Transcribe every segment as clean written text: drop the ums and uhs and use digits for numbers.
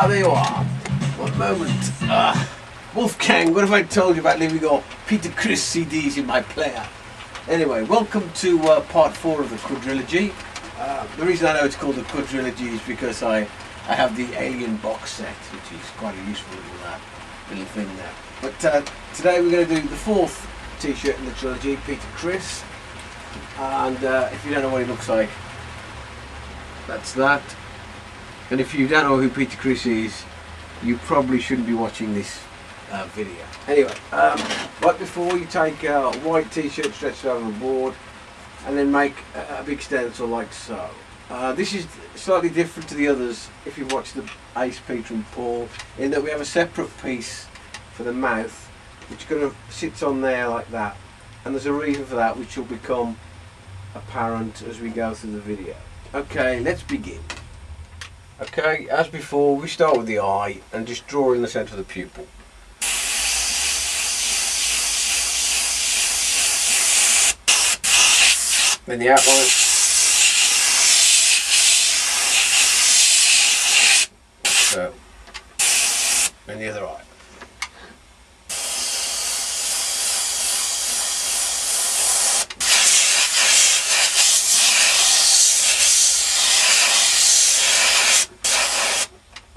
there you are. One moment. Wolfgang, what have I told you about leaving your Peter Criss CDs in my player? Anyway, welcome to part 4 of the quadrilogy. The reason I know it's called the quadrilogy is because I have the Alien box set, which is quite a useful little thing there. But today we're going to do the 4th t-shirt in the trilogy, Peter Criss. And if you don't know what he looks like, that's that. And if you don't know who Peter Criss is, you probably shouldn't be watching this video. Anyway, right before you take a white t-shirt stretched over a board and then make a big stencil like so. This is slightly different to the others if you watch the Ace, Peter and Paul, in that we have a separate piece for the mouth which kind of sits on there like that, and there's a reason for that which will become apparent as we go through the video. Okay, let's begin. Okay, as before, we start with the eye and just draw in the centre of the pupil. Then the outline. So, and the other eye.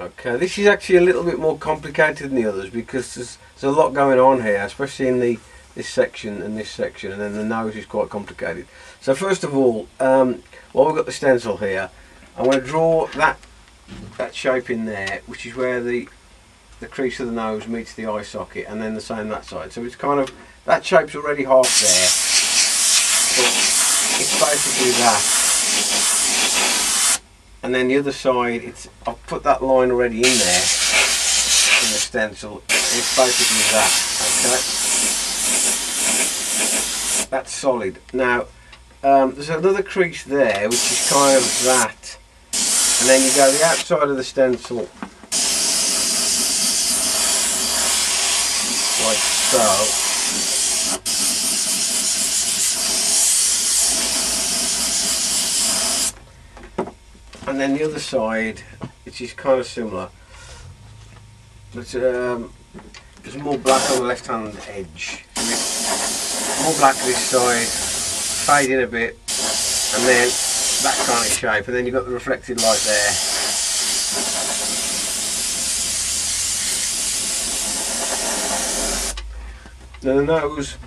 Okay, this is actually a little bit more complicated than the others because there's a lot going on here, especially in this section and this section, and then the nose is quite complicated. So first of all, while we've got the stencil here, I'm going to draw that shape in there, which is where the crease of the nose meets the eye socket, and then the same that side. So it's kind of, that shape's already half there, but it's basically that. And then the other side, I've put that line already in there in the stencil. It's basically that. Okay, that's solid. Now there's another crease there which is kind of that, and then you go the outside of the stencil like so. And then the other side, which is kind of similar, but there's more black on the left hand edge. More black this side, fade in a bit, and then that kind of shape, and then you've got the reflected light there. Then the nose.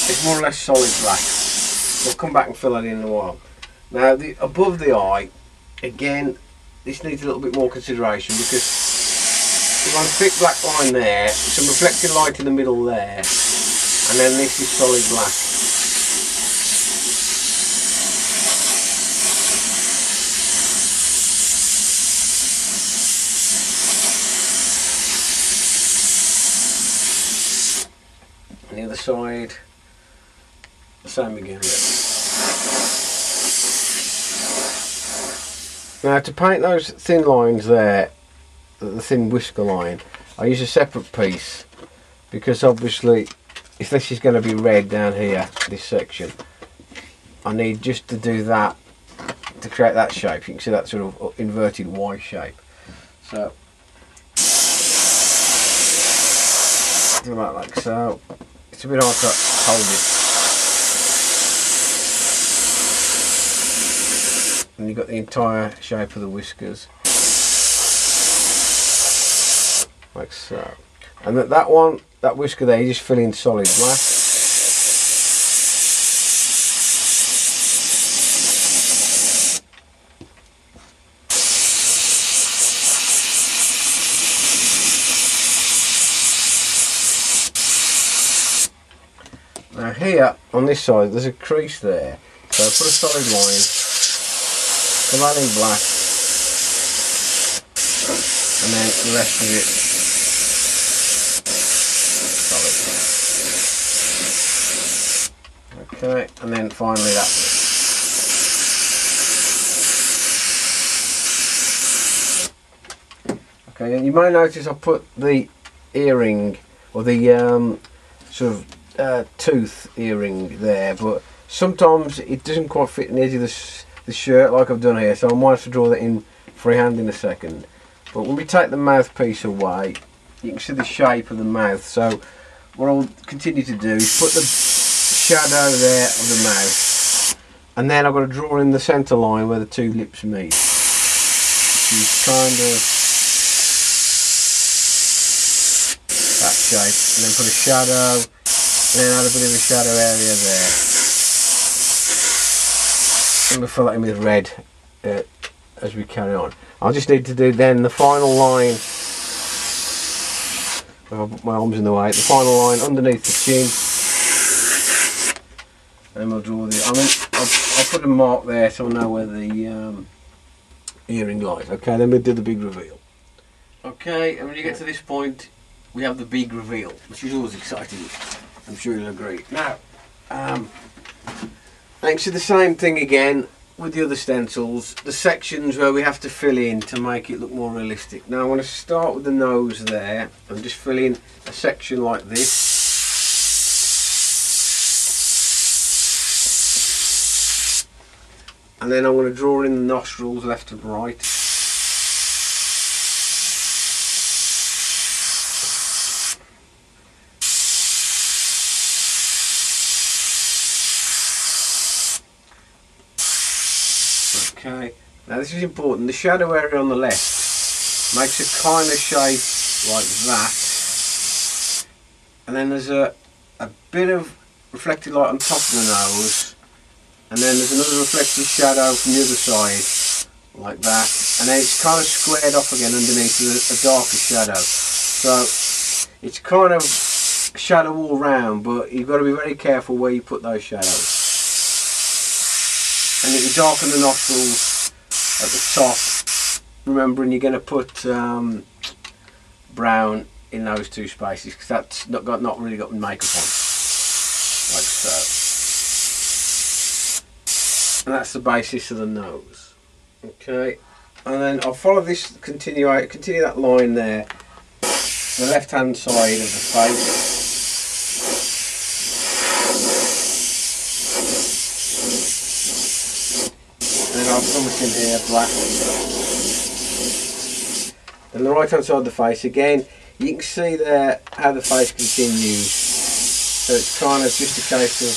It's more or less solid black. We'll come back and fill that in a while. Now above the eye, again, this needs a little bit more consideration because we've got a thick black line there, some reflected light in the middle there, and then this is solid black. And the other side, same again. Now to paint those thin lines there, the thin whisker line, I use a separate piece because obviously if this is going to be red down here, this section, I need just to do that to create that shape. You can see that sort of inverted Y shape. So do that like so. It's a bit hard to hold it. And you've got the entire shape of the whiskers like so. And that whisker there, you just fill in solid black. Now here on this side there's a crease there, so I put a solid line. Come on in black, and then the rest of it solid. Okay, and then finally that bit. Okay, and you may notice I put the earring or the sort of tooth earring there, but sometimes it doesn't quite fit in the edge of the shirt like I've done here, so I might have to draw that in freehand in a second. But when we take the mouthpiece away, you can see the shape of the mouth. So what I'll continue to do is put the shadow there of the mouth, and then I've got to draw in the centre line where the two lips meet, which is kind of that shape, and then put a shadow, and then add a bit of a shadow area there, and we'll fill that in with red as we carry on. I'll just need to do then the final line. I'll put my arms in the way. The final line underneath the chin, and we'll draw the. I'll put a mark there so I know where the earring lies. Okay, then we'll do the big reveal. Okay, and when you get to this point, we have the big reveal, which is always exciting. I'm sure you'll agree. Now, thanks to the same thing again with the other stencils, the sections where we have to fill in to make it look more realistic. Now I'm going to start with the nose there and just fill in a section like this. And then I'm going to draw in the nostrils left and right. Okay, now this is important. The shadow area on the left makes a kind of shape like that, and then there's a bit of reflected light on top of the nose, and then there's another reflected shadow from the other side like that, and then it's kind of squared off again underneath with a darker shadow. So it's kind of shadow all round, but you've got to be very careful where you put those shadows. And if you darken the nostrils at the top, remembering you're going to put brown in those two spaces, because that's not really got makeup on, like so. And that's the basis of the nose. Okay, and then I'll follow this, continue that line there, the left hand side of the face. I'll promise in here black. Then the right hand side of the face again, you can see there how the face continues. So it's kind of just a case of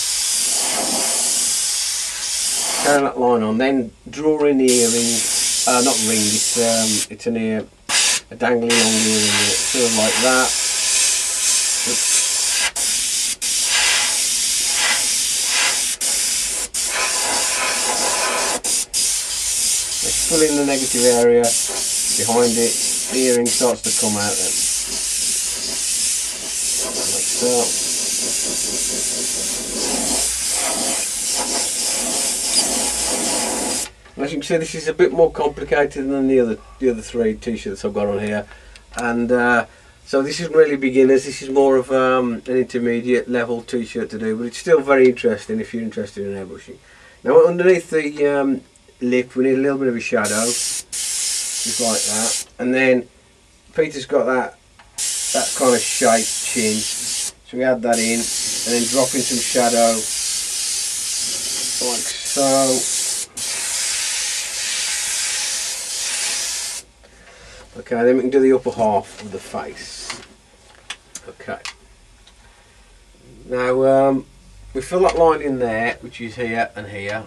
carrying that line on, then draw in the earring, not ring, it's an ear, a dangling long earring, sort of like that. Oops. Fill in the negative area behind it, the earring starts to come out then, like so. And as you can see, this is a bit more complicated than the other three t-shirts I've got on here, and so this isn't really beginners, this is more of an intermediate level t-shirt to do, but it's still very interesting if you're interested in airbrushing. Now underneath the lip we need a little bit of a shadow, just like that, and then Peter's got that kind of shaped chin, so we add that in and then drop in some shadow like so. Okay, then we can do the upper half of the face. Okay, now we fill that line in there, which is here and here.